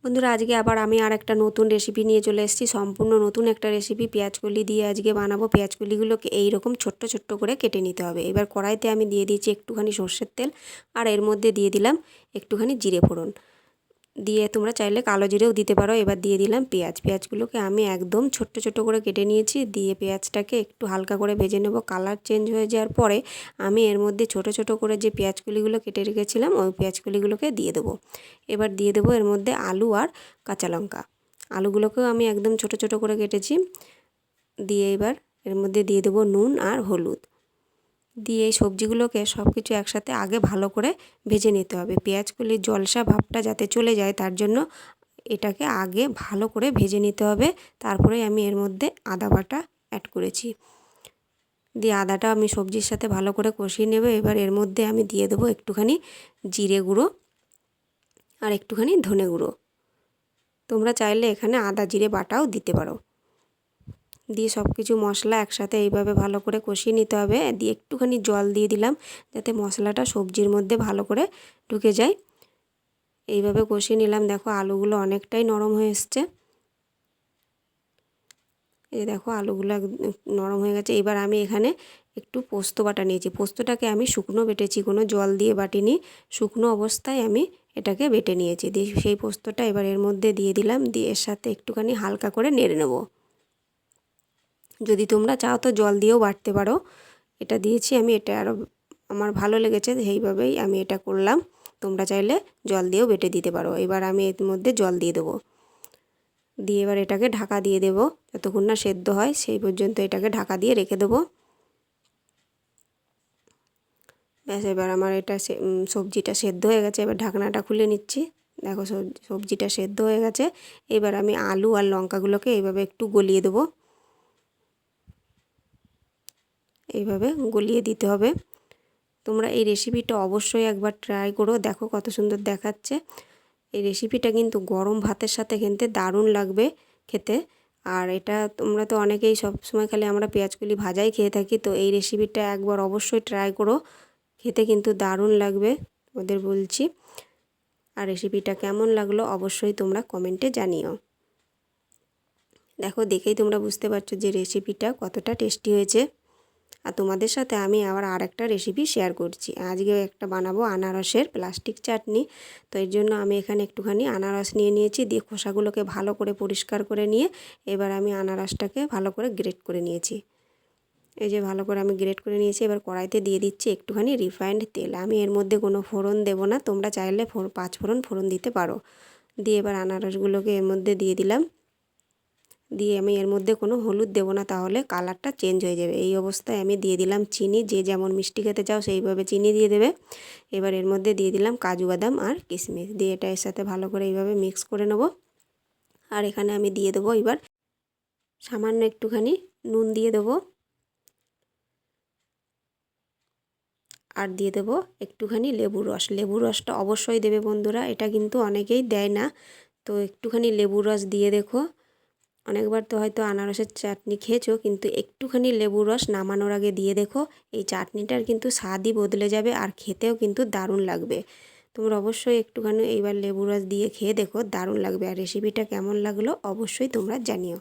বন্ধুরা আজকে আবার আমি আর একটা নতুন রেসিপি নিয়ে চলে এসেছি। সম্পূর্ণ নতুন একটা রেসিপি পেঁয়াজকলি দিয়ে আজকে বানাবো। পেঁয়াজকলিগুলোকে এইরকম ছোট্ট ছোট্ট করে কেটে নিতে হবে। এবার কড়াইতে আমি দিয়ে দিয়েছি একটুখানি সর্ষের তেল, আর এর মধ্যে দিয়ে দিলাম একটুখানি জিরে ফোড়ন। দিয়ে তোমরা চাইলে কালো জিরেও দিতে পারো। এবার দিয়ে দিলাম পেঁয়াজগুলোকে আমি একদম ছোট্ট ছোট্ট করে কেটে নিয়েছি। দিয়ে পেঁয়াজটাকে একটু হালকা করে ভেজে নেব। কালার চেঞ্জ হয়ে যাওয়ার পরে আমি এর মধ্যে ছোট ছোট করে যে পেঁয়াজকলিগুলো কেটে রেখেছিলাম ওই পেঁয়াজকলিগুলোকে দিয়ে দেবো। এবার দিয়ে দেবো এর মধ্যে আলু আর কাঁচা লঙ্কা। আলুগুলোকেও আমি একদম ছোট ছোট করে কেটেছি। দিয়ে এবার এর মধ্যে দিয়ে দেবো নুন আর হলুদ। দিয়ে এই সবজিগুলোকে সব কিছু একসাথে আগে ভালো করে ভেজে নিতে হবে। পেঁয়াজকলির জলসা ভাবটা যাতে চলে যায় তার জন্য এটাকে আগে ভালো করে ভেজে নিতে হবে। তারপরে আমি এর মধ্যে আদা বাটা অ্যাড করেছি। দিয়ে আদাটা আমি সবজির সাথে ভালো করে কষিয়ে নেব। এবার এর মধ্যে আমি দিয়ে দেবো একটুখানি জিরে গুঁড়ো আর একটুখানি ধনে গুঁড়ো। তোমরা চাইলে এখানে আদা জিরে বাটাও দিতে পারো। দিয়ে সব কিছু মশলা একসাথে এইভাবে ভালো করে কষিয়ে নিতে হবে। দিয়ে একটুখানি জল দিয়ে দিলাম যাতে মশলাটা সবজির মধ্যে ভালো করে ঢুকে যায়। এইভাবে কষিয়ে নিলাম। দেখো আলুগুলো অনেকটাই নরম হয়ে এসছে। এই দেখো আলুগুলো নরম হয়ে গেছে। এবার আমি এখানে একটু পোস্ত বাটা নিয়েছি। পোস্তটাকে আমি শুকনো বেটেছি, কোনো জল দিয়ে বাটিনি। শুকনো অবস্থায় আমি এটাকে বেটে নিয়েছি। দিয়ে সেই পোস্তটা এবার এর মধ্যে দিয়ে দিলাম। দিয়ে এর সাথে একটুখানি হালকা করে নেড়ে নেব। যদি তোমরা চাও তো জল দিয়েও বাটতে পারো। এটা দিয়েছি আমি, এটা আরও আমার ভালো লেগেছে, সেইভাবেই আমি এটা করলাম। তোমরা চাইলে জল দিয়েও বেটে দিতে পারো। এবার আমি এর মধ্যে জল দিয়ে দেবো। দিয়ে এবার এটাকে ঢাকা দিয়ে দেবো যতক্ষণ না সেদ্ধ হয়, সেই পর্যন্ত এটাকে ঢাকা দিয়ে রেখে দেবো। ব্যাস এবার আমার এটা সবজিটা সেদ্ধ হয়ে গেছে। এবার ঢাকনাটা খুলে নিচ্ছি। দেখো সবজিটা সেদ্ধ হয়ে গেছে। এবার আমি আলু আর লঙ্কাগুলোকে এইভাবে একটু গলিয়ে দেবো। এইভাবে গলিয়ে দিতে হবে। তোমরা এই রেসিপিটা অবশ্যই একবার ট্রাই করো। দেখো কত সুন্দর দেখাচ্ছে। এই রেসিপিটা কিন্তু গরম ভাতের সাথে খেতে দারুণ লাগবে খেতে। আর এটা তোমরা তো অনেকেই সব সময় খালি আমরা পেঁয়াজকলি ভাজাই খেয়ে থাকি, তো এই রেসিপিটা একবার অবশ্যই ট্রাই করো। খেতে কিন্তু দারুণ লাগবে ওদের বলছি। আর রেসিপিটা কেমন লাগলো অবশ্যই তোমরা কমেন্টে জানিও। দেখো দেখেই তোমরা বুঝতে পারছো যে রেসিপিটা কতটা টেস্টি হয়েছে। আর তোমাদের সাথে আমি আবার আরেকটা রেসিপি শেয়ার করছি। আজকে একটা বানাবো আনারসের প্লাস্টিক চাটনি। তো এর জন্য আমি এখানে একটুখানি আনারস নিয়ে নিয়েছি। দিয়ে খোসাগুলোকে ভালো করে পরিষ্কার করে নিয়ে এবার আমি আনারসটাকে ভালো করে গ্রেট করে নিয়েছি। এই যে ভালো করে আমি গ্রেট করে নিয়েছি। এবার কড়াইতে দিয়ে দিচ্ছি একটুখানি রিফাইন্ড তেল। আমি এর মধ্যে কোনো ফোড়ন দেবো না, তোমরা চাইলে 5 ফোড়ন দিতে পারো। দিয়ে এবার আনারসগুলোকে এর মধ্যে দিয়ে দিলাম। দিয়ে আমি এর মধ্যে কোনো হলুদ দেবো না, তাহলে কালারটা চেঞ্জ হয়ে যাবে। এই অবস্থায় আমি দিয়ে দিলাম চিনি। যে যেমন মিষ্টি খেতে চাও সেইভাবে চিনি দিয়ে দেবে। এবার এর মধ্যে দিয়ে দিলাম কাজু বাদাম আর কিশমিশ। দিয়ে এটা এর সাথে ভালো করে এইভাবে মিক্স করে নেব। আর এখানে আমি দিয়ে দেবো এবার সামান্য একটুখানি নুন দিয়ে দেবো। আর দিয়ে দেবো একটুখানি লেবুর রস। লেবুর রসটা অবশ্যই দেবে বন্ধুরা, এটা কিন্তু অনেকেই দেয় না। তো একটুখানি লেবুর রস দিয়ে দেখো। অনেকবার তো হয়তো আনারসের চাটনি খেয়েছো, কিন্তু একটুখানি লেবুর রস নামানোর আগে দিয়ে দেখো। এই চাটনিটার কিন্তু স্বাদই বদলে যাবে আর খেতেও কিন্তু দারুণ লাগবে। তোমরা অবশ্যই একটুখানি এইবার লেবুর রস দিয়ে খেয়ে দেখো, দারুণ লাগবে। আর রেসিপিটা কেমন লাগলো অবশ্যই তোমরা জানিও।